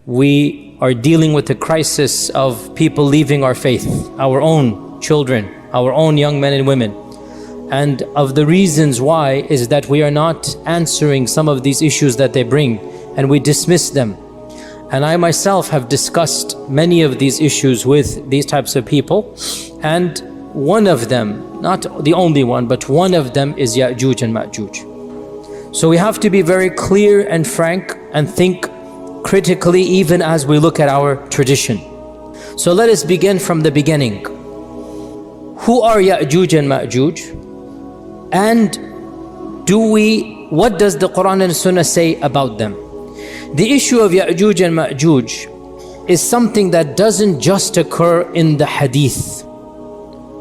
we are dealing with the crisis of people leaving our faith, our own children, our own young men and women. And of the reasons why is that we are not answering some of these issues that they bring, and we dismiss them. And I myself have discussed many of these issues with these types of people, and one of them, not the only one, but one of them is Yajuj and Majuj. So we have to be very clear and frank and think critically even as we look at our tradition. So let us begin from the beginning. Who are Yajuj and Majuj? And what does the Quran and Sunnah say about them? The issue of Yajuj and Majuj is something that doesn't just occur in the hadith.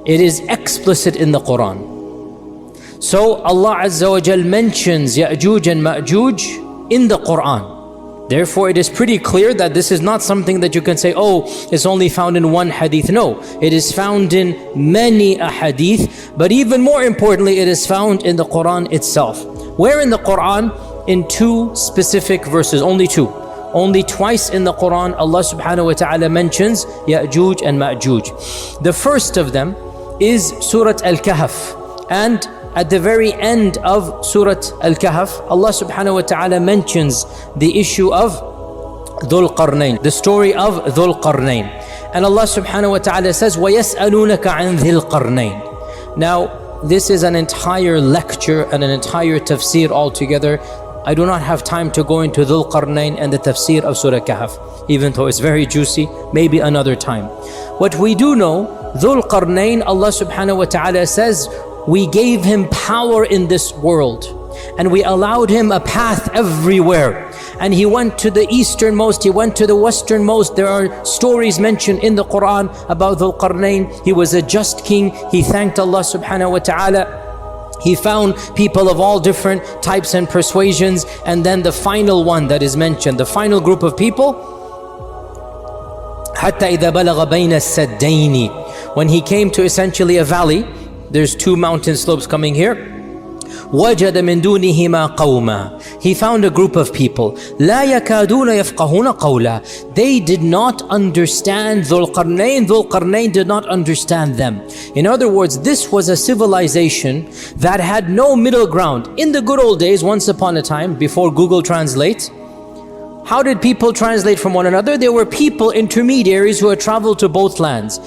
It is explicit in the Quran. So Allah Azza wa Jal mentions Yajuj and Majuj in the Quran. Therefore, it is pretty clear that this is not something that you can say, oh, it's only found in one hadith. No, it is found in many hadith, but even more importantly, it is found in the Quran itself. Where in the Quran? In two specific verses, only two. Only twice in the Quran, Allah subhanahu wa ta'ala mentions Yajuj and Majuj. The first of them is Surah Al-Kahf, and at the very end of Surah Al-Kahf, Allah subhanahu wa ta'ala mentions the issue of Dhul-Qarnayn, the story of Dhul-Qarnayn. And Allah subhanahu wa ta'ala says, وَيَسْأَلُونَكَ عَنْ ذِي الْقَرْنَيْنِ. Now, this is an entire lecture and an entire tafsir altogether. I do not have time to go into Dhul-Qarnayn and the tafsir of Surah Kahf, even though it's very juicy, maybe another time. What we do know, Dhul-Qarnayn, Allah subhanahu wa ta'ala says, we gave him power in this world, and we allowed him a path everywhere. And he went to the easternmost, he went to the westernmost. There are stories mentioned in the Quran about Dhul-Qarnayn. He was a just king. He thanked Allah subhanahu wa ta'ala. He found people of all different types and persuasions. And then the final one that is mentioned, the final group of people, حَتَّى إِذَا بَلَغَ بَيْنَ السَّدَّيْنِ. When he came to essentially a valley, there's two mountain slopes coming here. وَجَدَ مِن دُونِهِمَا قَوْمًا. He found a group of people. لَا يَكَادُونَ يَفْقَهُونَ قَوْلًا. They did not understand Dhul-Qarnayn. Dhul-Qarnayn did not understand them. In other words, this was a civilization that had no middle ground. In the good old days, once upon a time, before Google Translate, how did people translate from one another? There were people, intermediaries, who had traveled to both lands.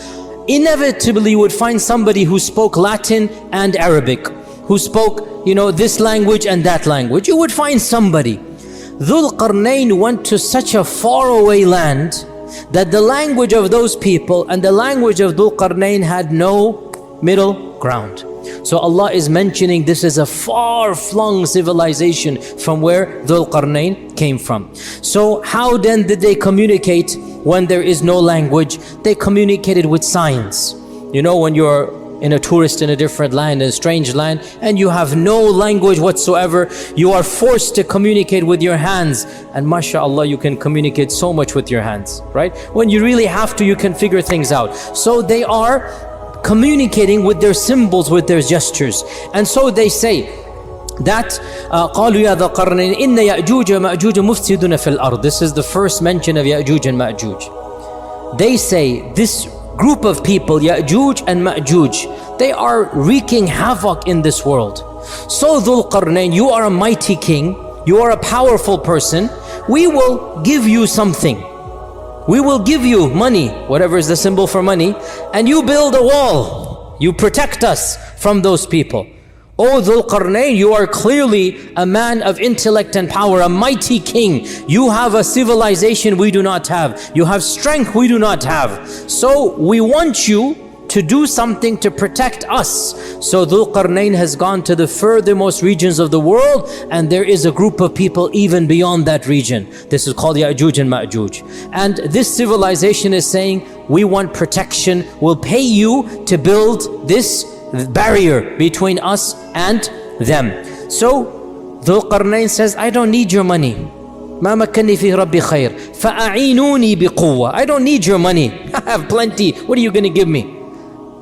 Inevitably, you would find somebody who spoke Latin and Arabic, who spoke, this language and that language. You would find somebody. Dhul-Qarnayn went to such a faraway land that the language of those people and the language of Dhul-Qarnayn had no middle ground. So Allah is mentioning this is a far-flung civilization from where Dhul-Qarnayn came from. So how then did they communicate when there is no language? They communicated with signs. When you're in a tourist in a different land, in a strange land, and you have no language whatsoever, you are forced to communicate with your hands. And mashallah, you can communicate so much with your hands, right? When you really have to, you can figure things out. So they are communicating with their symbols, with their gestures. And so they say that قالوا يا ذا القرنين إن يأجوج ومأجوج مفسدون في الأرض. This is the first mention of Yajuj and Majuj. They say this group of people, Yajuj and Majuj, they are wreaking havoc in this world. So Dhul-Qarnayn, you are a mighty king, you are a powerful person, we will give you something. We will give you money, whatever is the symbol for money, and you build a wall. You protect us from those people. O Dhul-Qarnayn, you are clearly a man of intellect and power, a mighty king. You have a civilization we do not have. You have strength we do not have. So we want you to do something to protect us. So Dhul-Qarnayn has gone to the furthermost regions of the world, and there is a group of people even beyond that region. This is called Yajuj and Majuj. And this civilization is saying, we want protection. We'll pay you to build this barrier between us and them. So Dhul-Qarnayn says, I don't need your money. ما مكنني فيه ربي خير فأعينوني بقوة. I don't need your money. I have plenty. What are you going to give me?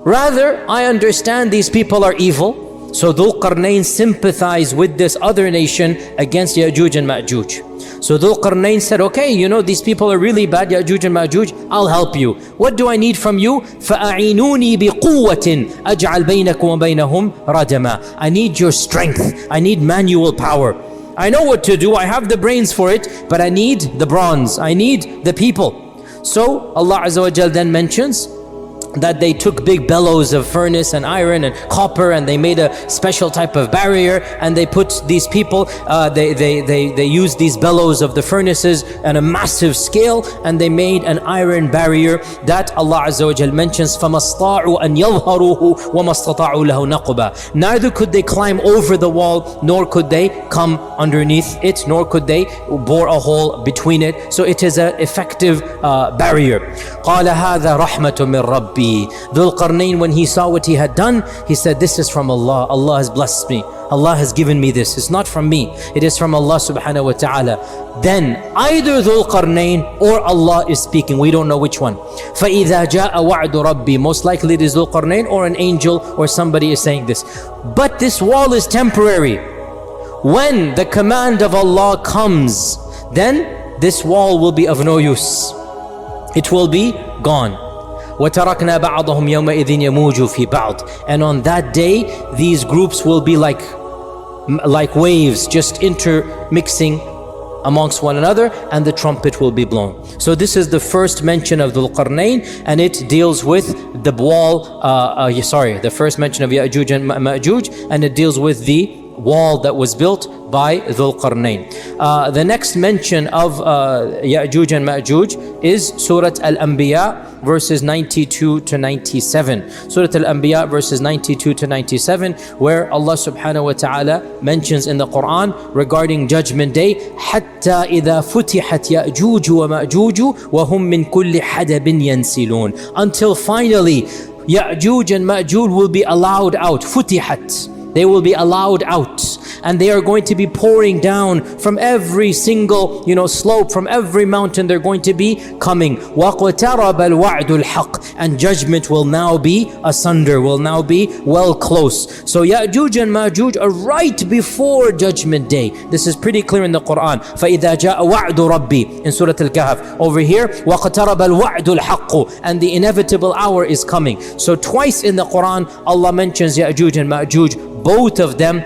Rather, I understand these people are evil. So Dhul-Qarnayn sympathized with this other nation against Yajuj and Majuj. So Dhul-Qarnayn said, okay, you know, these people are really bad, Yajuj and Majuj, I'll help you. What do I need from you? فَأَعِينُونِي بِقُوَّةٍ أَجْعَلْ بَيْنَكُمْ وَبَيْنَهُمْ رَدَمًا. I need your strength. I need manual power. I know what to do. I have the brains for it, but I need the bronze. I need the people. So Allah Azza wa Jal then mentions that they took big bellows of furnace and iron and copper, and they made a special type of barrier, and they put these people, they used these bellows of the furnaces on a massive scale, and they made an iron barrier that Allah Azza wa Jal mentions, فَمَسْطَاعُوا أَنْ يَظْهَرُوهُ وَمَسْتَطَاعُوا لَهُ نَقُبًا. Neither could they climb over the wall, nor could they come underneath it, nor could they bore a hole between it. So it is an effective barrier. قَالَ هَذَا رَحْمَةٌ مِّن رَبِّي. Dhul-Qarnayn, when he saw what he had done, he said, this is from Allah. Allah has blessed me. Allah has given me this. It's not from me. It is from Allah subhanahu wa ta'ala. Then either Dhul-Qarnayn or Allah is speaking. We don't know which one. فَإِذَا جَاءَ وَعْدُ رَبِّي. Most likely it is Dhul-Qarnayn or an angel or somebody is saying this. But this wall is temporary. When the command of Allah comes, then this wall will be of no use. It will be gone. وَتَرَكْنَا بَعْضَهُمْ يَوْمَئِذٍ يَمُوجُ فِي بَعْضٍ. And on that day, these groups will be like waves, just intermixing amongst one another, and the trumpet will be blown. So this is the first mention of Dhul-Qarnayn, and it deals with the wall, the first mention of Yajuj and Majuj, and it deals with the wall that was built by Dhul-Qarnayn. The next mention of Yajuj and Majuj is Surah Al-Anbiya verses 92 to 97. Surah Al-Anbiya verses 92 to 97, where Allah subhanahu wa ta'ala mentions in the Quran regarding Judgment Day, حَتَّى إِذَا فُتِحَتْ يَأْجُوجُ وَمَأْجُوجُ وَهُمْ مِنْ كُلِّ حَدَبٍ يَنْسِلُونَ. Until finally Yajuj and Majuj will be allowed out. Futihat. They will be allowed out, and they are going to be pouring down from every single, slope, from every mountain. They're going to be coming. وَقْتَرَبَ الْوَعْدُ الْحَقِّ. And judgment will now be asunder, will now be well close. So Yajuj and Majuj are right before Judgment Day. This is pretty clear in the Quran. فَإِذَا جَاءَ وَعْدُ رَبِّي in Surah Al-Kahf. Over here, وَقْتَرَبَ الْوَعْدُ الْحَقُّ. And the inevitable hour is coming. So twice in the Quran, Allah mentions Yajuj and Majuj, both of them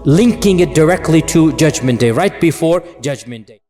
linking it directly to Judgment Day, right before Judgment Day.